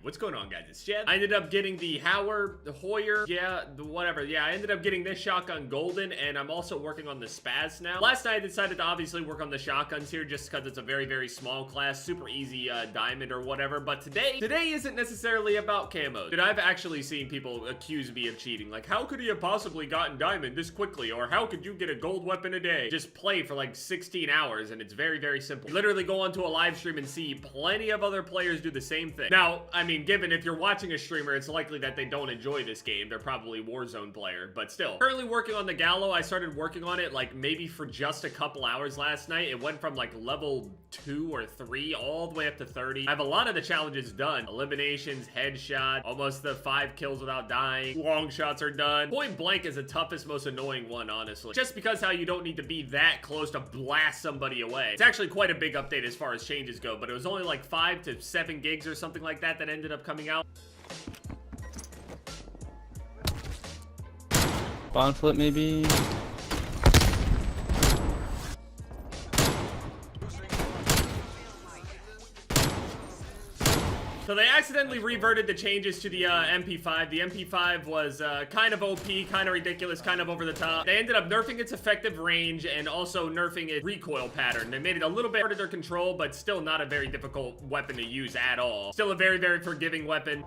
What's going on, guys? It's Jed. I ended up getting the Hauer, the Hoyer, whatever. Yeah, I ended up getting this shotgun golden, and I'm also working on the Spaz now. Last night I decided to obviously work on the shotguns here just because it's a very, very small class, super easy diamond or whatever. But today isn't necessarily about camos. Dude, I've actually seen people accuse me of cheating. Like, how could he have possibly gotten diamond this quickly? Or how could you get a gold weapon a day? Just play for like 16 hours, and it's very, very simple. You literally go onto a live stream and see plenty of other players do the same thing. Now, I mean, given if you're watching a streamer, it's likely that they don't enjoy this game. They're probably Warzone player, but still. Currently working on the Gallo. I started working on it like maybe for just a couple hours last night. It went from like level 2 or 3 all the way up to 30. I have a lot of the challenges done. Eliminations, headshot, almost the 5 kills without dying. Long shots are done. Point blank is the toughest, most annoying one, honestly. Just because how you don't need to be that close to blast somebody away. It's actually quite a big update as far as changes go, but it was only like 5 to 7 gigs or something like that ended up coming out. Spawn flip maybe. So they accidentally reverted the changes to the MP5. The MP5 was kind of OP, kind of ridiculous, kind of over the top. They ended up nerfing its effective range and also nerfing its recoil pattern. They made it a little bit harder to control, but still not a very difficult weapon to use at all. Still a very, very forgiving weapon.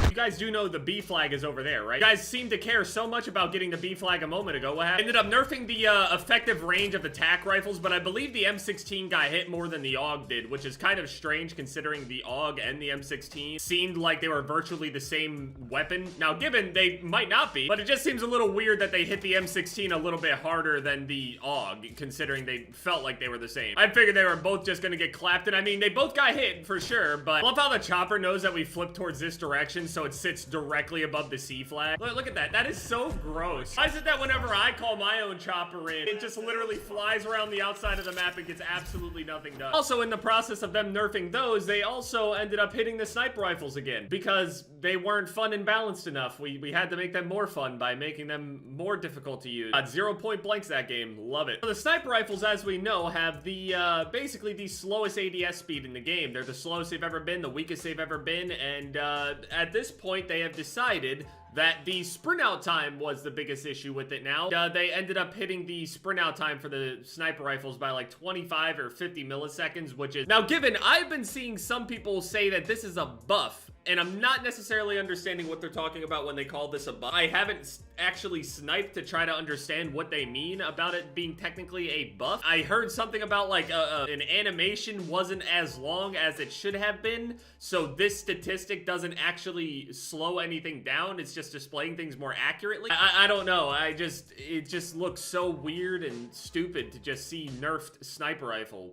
You guys do know the B flag is over there, right? You guys seem to care so much about getting the B flag a moment ago. What happened? Ended up nerfing the effective range of the tac rifles, but I believe the M16 got hit more than the AUG did, which is kind of strange considering the AUG and the M16 seemed like they were virtually the same weapon. Now, given they might not be, but it just seems a little weird that they hit the M16 a little bit harder than the AUG, considering they felt like they were the same. I figured they were both just gonna get clapped, and I mean, they both got hit for sure, but I love how the chopper knows that we flip towards this direction, so it sits directly above the C flag. Look at that. That is so gross. Why is it that whenever I call my own chopper in, it just literally flies around the outside of the map and gets absolutely nothing done? Also, in the process of them nerfing those, they also ended up hitting the sniper rifles again because they weren't fun and balanced enough. We had to make them more fun by making them more difficult to use. 0 point blanks that game. Love it. So the sniper rifles, as we know, have the basically the slowest ADS speed in the game. They're the slowest they've ever been, the weakest they've ever been, and at this point, they have decided that the sprint out time was the biggest issue with it now. They ended up hitting the sprint out time for the sniper rifles by like 25 or 50 milliseconds, which is... Now, given I've been seeing some people say that this is a buff, and I'm not necessarily understanding what they're talking about when they call this a buff. I haven't actually sniped to try to understand what they mean about it being technically a buff. I heard something about like an animation wasn't as long as it should have been, so this statistic doesn't actually slow anything down. It's just displaying things more accurately. I don't know. It just looks so weird and stupid to just see nerfed sniper rifle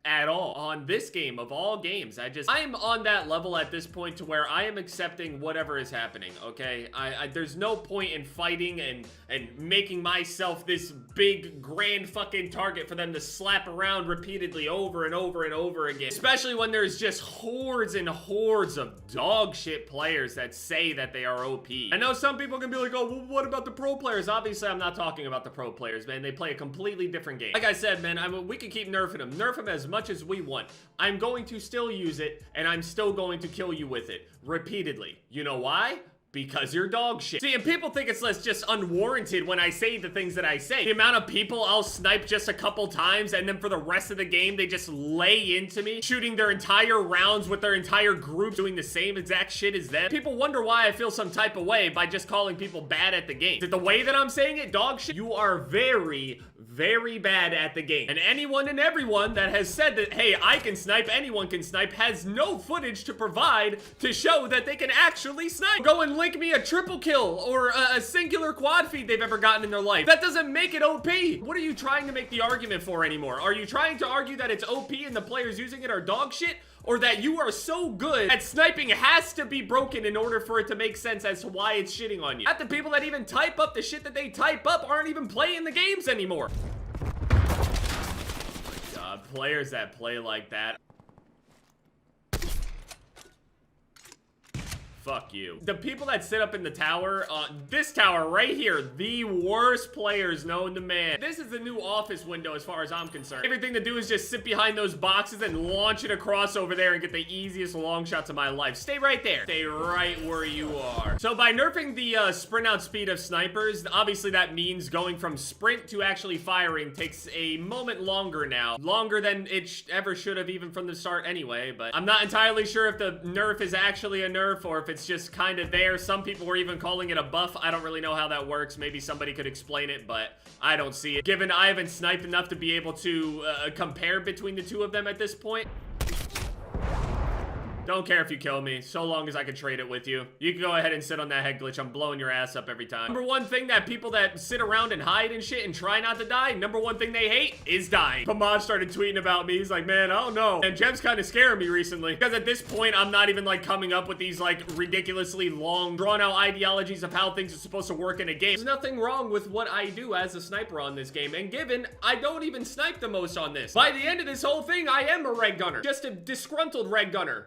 at all on this game of all games. I'm on that level at this point to where I am accepting whatever is happening, okay? There's no point in fighting and making myself this big grand fucking target for them to slap around repeatedly over and over and over again, especially when there's just hordes and hordes of dog shit players that say that they are OP. I know some people can be like, oh, well, what about the pro players? Obviously, I'm not talking about the pro players, man. They play a completely different game. Like I said, man, we can keep nerfing them. Nerf them as much as we want. I'm going to still use it, and I'm still going to kill you with it repeatedly. You know why? Because you're dog shit. See, and people think it's just unwarranted when I say the things that I say. The amount of people I'll snipe just a couple times, and then for the rest of the game, they just lay into me, shooting their entire rounds with their entire group, doing the same exact shit as them. People wonder why I feel some type of way by just calling people bad at the game. Is it the way that I'm saying it, dog shit? You are very, very bad at the game. And anyone and everyone that has said that, hey, I can snipe, anyone can snipe, has no footage to provide to show that they can actually snipe. Go and link me a triple kill or a singular quad feed they've ever gotten in their life. That doesn't make it OP. What are you trying to make the argument for anymore? Are you trying to argue that it's OP and the players using it are dog shit? Or that you are so good that sniping has to be broken in order for it to make sense as to why it's shitting on you? Half the people that even type up the shit that they type up aren't even playing the games anymore. God, players that play like that. fuck you. The people that sit up in the tower, this tower right here, the worst players known to man. This is the new office window as far as I'm concerned. Everything to do is just sit behind those boxes and launch it across over there and get the easiest long shots of my life. Stay right there. Stay right where you are. So by nerfing the sprint out speed of snipers, obviously that means going from sprint to actually firing takes a moment longer now. Longer than it ever should have, even from the start anyway, but I'm not entirely sure if the nerf is actually a nerf or if it's just kind of there. Some people were even calling it a buff. I don't really know how that works. Maybe somebody could explain it, but I don't see it. Given I haven't sniped enough to be able to compare between the two of them at this point. Don't care if you kill me, so long as I can trade it with you. You can go ahead and sit on that head glitch. I'm blowing your ass up every time. Number one thing that people that sit around and hide and shit and try not to die, number one thing they hate is dying. Pamad started tweeting about me. He's like, man, I don't know. And Jem's kind of scaring me recently. Because at this point, I'm not even like coming up with these like ridiculously long, drawn out ideologies of how things are supposed to work in a game. There's nothing wrong with what I do as a sniper on this game. And given I don't even snipe the most on this. By the end of this whole thing, I am a red gunner. Just a disgruntled red gunner.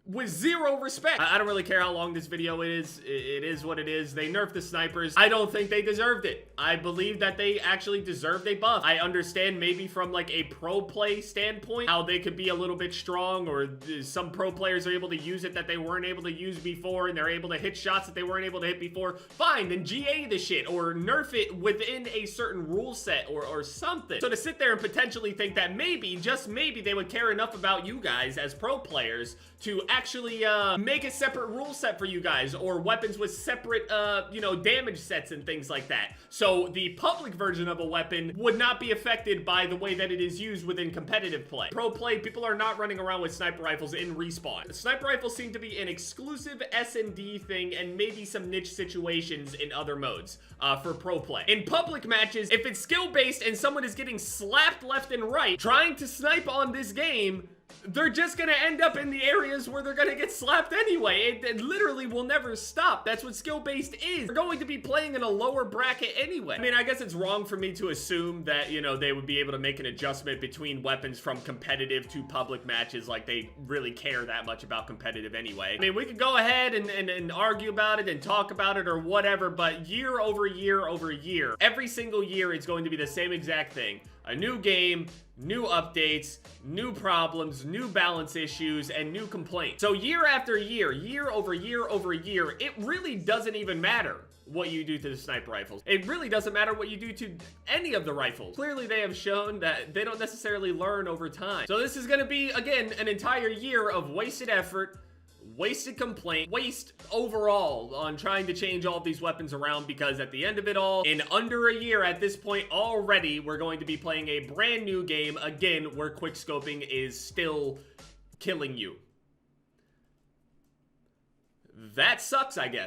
With zero respect. I don't really care how long this video is. It is what it is. They nerfed the snipers. I don't think they deserved it. I believe that they actually deserved a buff. I understand maybe from like a pro play standpoint how they could be a little bit strong, or some pro players are able to use it that they weren't able to use before, and they're able to hit shots that they weren't able to hit before. Fine, then GA the shit or nerf it within a certain rule set or something. So to sit there and potentially think that maybe, just maybe, they would care enough about you guys as pro players to actually make a separate rule set for you guys, or weapons with separate you know, damage sets and things like that, so the public version of a weapon would not be affected by the way that it is used within competitive play. Pro play, people are not running around with sniper rifles in respawn. The sniper rifles seem to be an exclusive S&D thing, and maybe some niche situations in other modes for pro play. In public matches, if it's skill based and someone is getting slapped left and right trying to snipe on this game, they're just gonna end up in the areas where they're gonna get slapped anyway. It literally will never stop. That's what skill-based is. They're going to be playing in a lower bracket anyway. I mean, I guess it's wrong for me to assume that, you know, they would be able to make an adjustment between weapons from competitive to public matches, like they really care that much about competitive anyway. I mean, we could go ahead and argue about it and talk about it or whatever, but year over year over year, every single year it's going to be the same exact thing. A new game, new updates, new problems, new balance issues, and new complaints. So year after year, year over year over year, it really doesn't even matter what you do to the sniper rifles. It really doesn't matter what you do to any of the rifles. Clearly, they have shown that they don't necessarily learn over time. So this is gonna be, again, an entire year of wasted effort, wasted complaint, waste overall on trying to change all of these weapons around, because at the end of it all, in under a year at this point already, we're going to be playing a brand new game, again, where quickscoping is still killing you. That sucks, I guess.